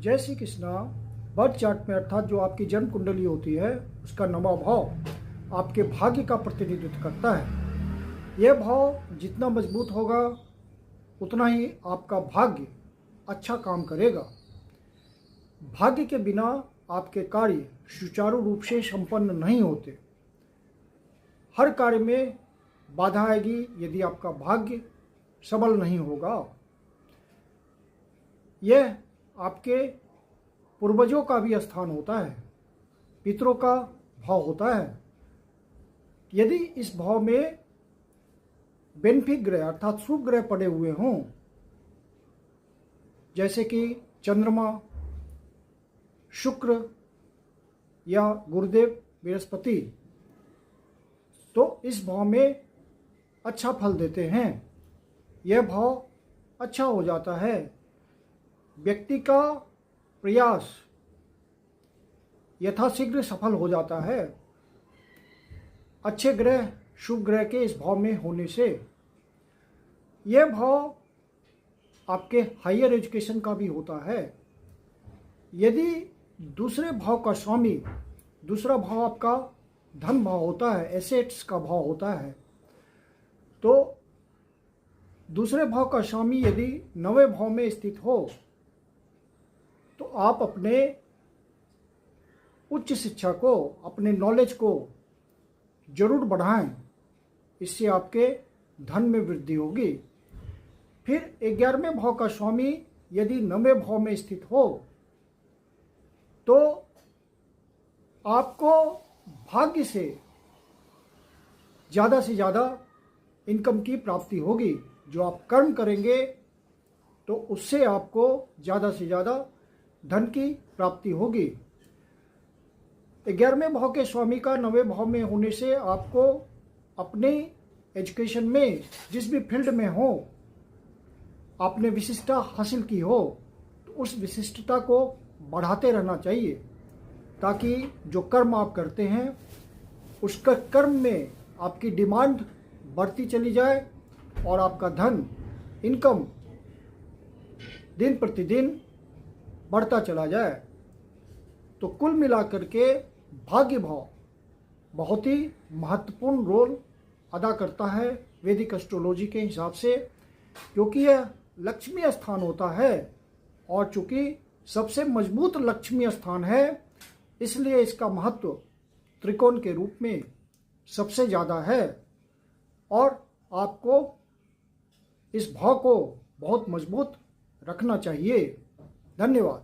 जय Shri Krishna. Birth chart में अर्थात जो आपकी जन्म कुंडली होती है उसका नवा भाव आपके भाग्य का प्रतिनिधित्व करता है। यह भाव जितना मजबूत होगा उतना ही आपका भाग्य अच्छा काम करेगा। भाग्य के बिना आपके कार्य सुचारू रूप से संपन्न नहीं होते। हर कार्य में बाधा आएगी यदि आपका भाग्य सबल नहीं होगा। यह आपके पूर्वजों का भी स्थान होता है, पितरों का भाव होता है। यदि इस भाव में बेनिफिक ग्रह अर्थात शुभ ग्रह पड़े हुए हों, जैसे कि चंद्रमा, शुक्र या गुरुदेव बृहस्पति, तो इस भाव में अच्छा फल देते हैं। यह भाव अच्छा हो जाता है। व्यक्ति का प्रयास यथाशीघ्र सफल हो जाता है। अच्छे ग्रह शुभ ग्रह के इस भाव में होने से यह भाव आपके हायर एजुकेशन का भी होता है। यदि दूसरे भाव का स्वामी, दूसरा भाव आपका धन भाव होता है, एसेट्स का भाव होता है, तो दूसरे भाव का स्वामी यदि नवे भाव में स्थित हो तो आप अपने उच्च शिक्षा को, अपने नॉलेज को जरूर बढ़ाएं। इससे आपके धन में वृद्धि होगी। फिर 11वें भाव का स्वामी यदि 9वें भाव में स्थित हो तो आपको भाग्य से ज़्यादा इनकम की प्राप्ति होगी। जो आप कर्म करेंगे तो उससे आपको ज़्यादा से ज़्यादा धन की प्राप्ति होगी। 11वें भाव के स्वामी का 9वें भाव में होने से आपको अपने एजुकेशन में जिस भी फील्ड में हो, आपने विशिष्टता हासिल की हो, तो उस विशिष्टता को बढ़ाते रहना चाहिए, ताकि जो कर्म आप करते हैं उसका कर्म में आपकी डिमांड बढ़ती चली जाए और आपका धन, इनकम दिन प्रतिदिन बढ़ता चला जाए। तो कुल मिलाकर के भाग्य भाव बहुत ही महत्वपूर्ण रोल अदा करता है वैदिक एस्ट्रोलॉजी के हिसाब से, क्योंकि यह लक्ष्मी स्थान होता है और चूंकि सबसे मजबूत लक्ष्मी स्थान है, इसलिए इसका महत्व त्रिकोण के रूप में सबसे ज़्यादा है और आपको इस भाव को बहुत मजबूत रखना चाहिए। धन्यवाद।